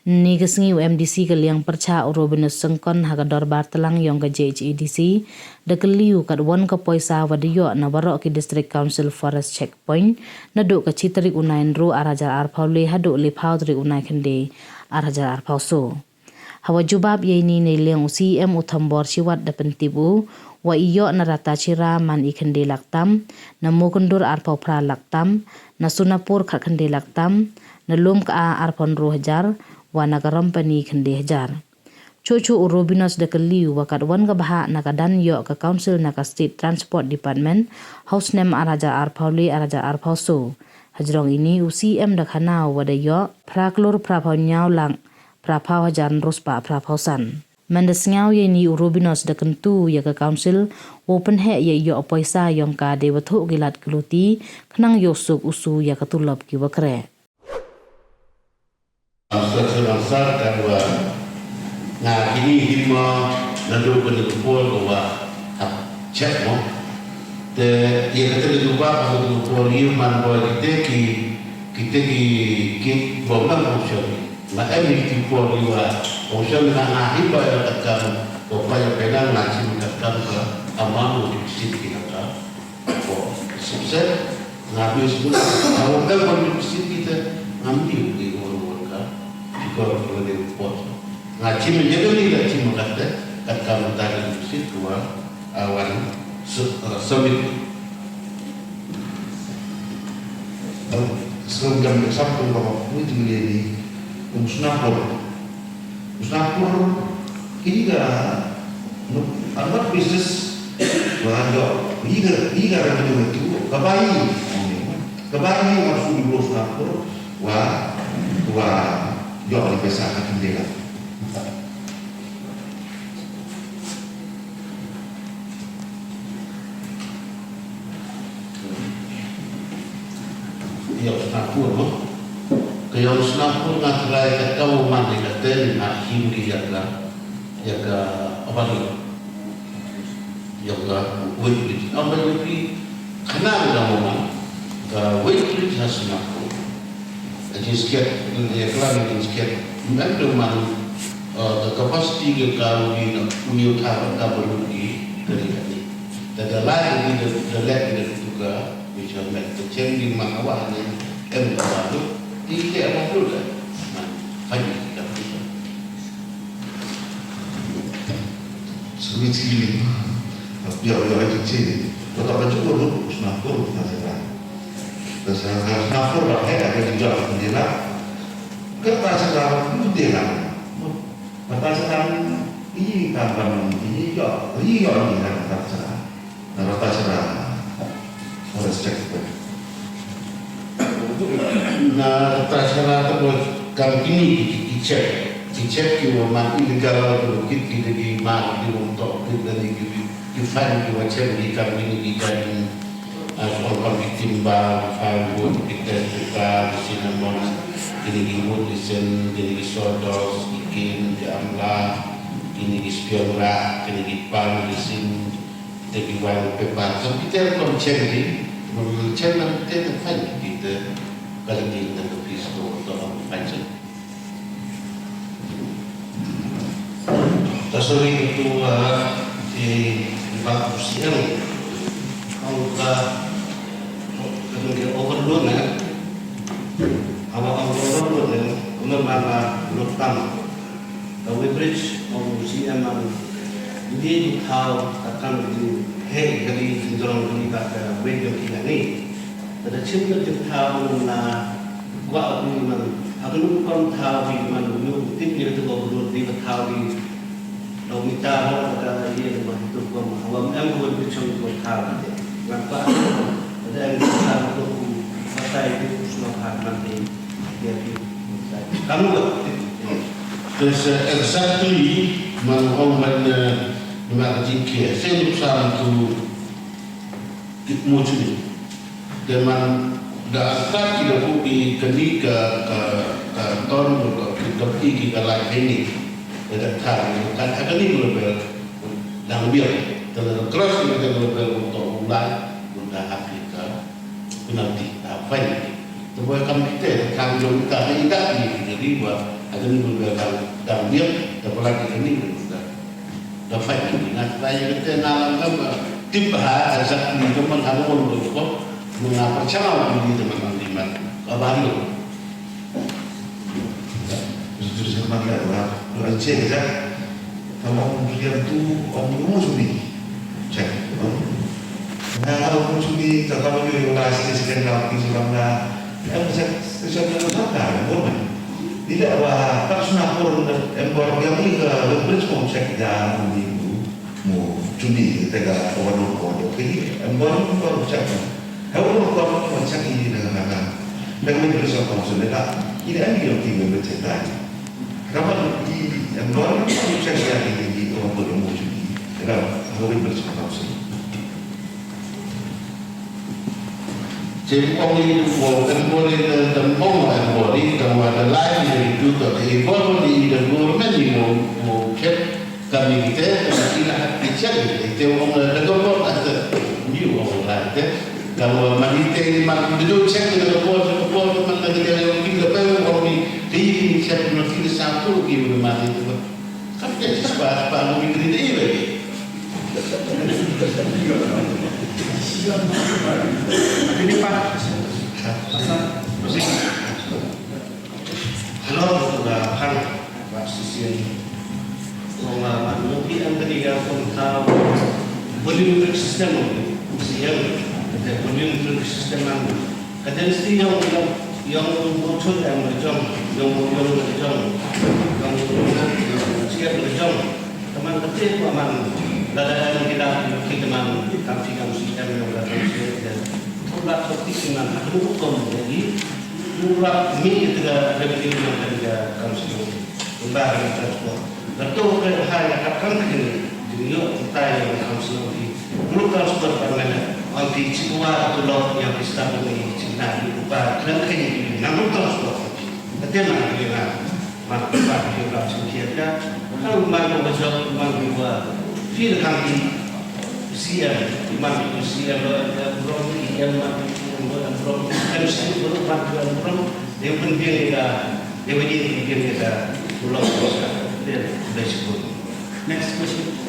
Ni kesengi UMDC keliang perca urobinus sengkon hagador bartelang yang ke JHEDC dekeliu kat wan ke poisa wadiyo na warok ki District Council Forest Checkpoint na duk ke citrik unain ru arajar arpaule haduk lipau dari unai kende arajar arpauso. Hawa jubab ye ni liang UCM utambor siwat da pentibu wa iyo na rata cira man ikende laktam na mukundur arpau pra laktam na sunapur kat kende laktam na lum ka arpon ru hajar wa nagaram pani kende hajar. Cucu urobinos dekeliu wakat wan gabaha nagadan yo ke council naka State Transport Department house name araja arpauli araja arpauso. Hajrong ini UCM dakhanau wadayo praklur prapau nyau lang prapau hajan ruspa prapausan. Mendes ngau ye ni urobinos dekentu ya ke council open he ye yo poisa yang ka de wathu gilat keluti kenang yosuk usu ya ketulap ki wakre. Selesai kan wa nah ini hima nado penukul bahwa cek mo te ia kata itu apa penukul ia man bahwa kita ki bomba option ma ini penukul ia option na ahi bahwa kata upaya pedang ngaji kata amamu di situ kita oh sukses ngaji sebulan kalau kan di situ kita ambil di kalau boleh report. Ngaji menjaga ni ngaji mengata kata mentari musik dua awan summit. Seragam bersama bapak ini menjadi musnahpur ini kan amat bisnis berada ini kan itu kebayi harus dimusnahpur wah yo di pesaka kendela. Yo snapur mo. Kayo snapur nga try ka kawo man di katen na hindi ya ka apa ni. Yo ka wait amma wait kana da mo man. Ka wait has snapur. Jadi sekian dia kelar ini sekian memang the capacity ke kau di punya kau berlagi dari tadi. Dan lain the lab itu juga macam the change di mana awalnya baru tidak ada dulu kan. Banyak kita bisa. Semicam ini, biar itu sini. Kalau baca dulu, senapur nasihat. Dasar nafur lah ada di dalam pendela. Kertas sekarang pendela. Kertas sekarang ini kapan ini ni kan kertas sekarang. Kertas sekarang harus cek. Nah kertas sekarang terus kali ini dicek kita mati negara dulu kita di mana di untuk kita di fan di wajah di kami ini jadi soal victimbang, file kita buka di sini mana ini dimut di sini, ini sodos, ikin, diamlah, ini dispionlah, ini dipan di sini, kita diwan pepan. So kita kalau cari, nanti kita find kita kalau kita nak pisau untuk panjang. Tasawuf itu di bagus yang kalau kita overload kan, awal overload kan, umur mana lutang, kalau bridge atau UCM ini tahu akan di kali cenderung ini kata radio kita ni, ada cenderung tahu na gua aku bukan tahu di mana dulu, tidak itu overload di tahu diเรามีตาเราก็เยี่ยมมาทุกคนว่าแอมควรไปชมตัวข่าวนี่งั้นก็ได้ทางตัวภาษาที่สุนทรมันเองเดี๋ยวที่kamu dus exactly man jingkir saya nuksan tu muncul dengan dasar kita bukti ketika tahun kita pergi ke lain ini datang kan ada ni lebih dan lebih terus kita lebih untuk mulai untuk Afrika nanti apa ini terbuat kami kita kami kita tidak jadi buat agar ni berbeza dan dia apalagi ini berbeza dapat ini nak tanya kita nalam kan tiba azab ni teman hamun betul mengapa cara ini teman teman kabar lu Jujur saya makan orang cek saja. Kalau kemudian tu orang musuh cek. Nah kalau musuh kalau dia relasi sekian kali sekarang yang sesuatu yang salah, boleh. Tidak wah tak sunah pun empor yang ini ke berbeza cek jangan itu mau cumi kita orang orang jadi empor empor cek. Kalau orang cek ini dengan dengan berbeza konsumen ini ada yang tinggal bercetak. Kapan di empor cek yang ini orang berumur cumi. Kalau orang berbeza konsumen. Jadi only for embody the more embody the what the life is to the embody the government you kept community ila dicek itu orang the government ada new orang ada kalau manite man duduk cek the government man lagi dia yang kita perlu orang di cek nanti di satu gitu mati itu kan jadi sebab apa mau mikir dia lagi Ini Pak, Kalau sudah kan sisi pengalaman mungkin yang ketiga pun tahu volume sistem siang ada volume sistem ada mesti yang muncul yang berjam yang berjam yang siap berjam teman kecil teman dalam kita teman kami sistem yang berjam dan pula seperti dengan hukum jadi murah mi kita revenue yang ada kami lembaga transport betul ke hal yang akan jadi kita yang kami murah transport permanen anti semua itu loh yang kita ini Cina lupa dan kini namun transport bagaimana kita melakukan kita sekian kalau mana besok mana dua feel kami siang imam itu siang belum yang belum harus berubah belum yang penting kita yang penting kita pulang dia sudah sebut next question.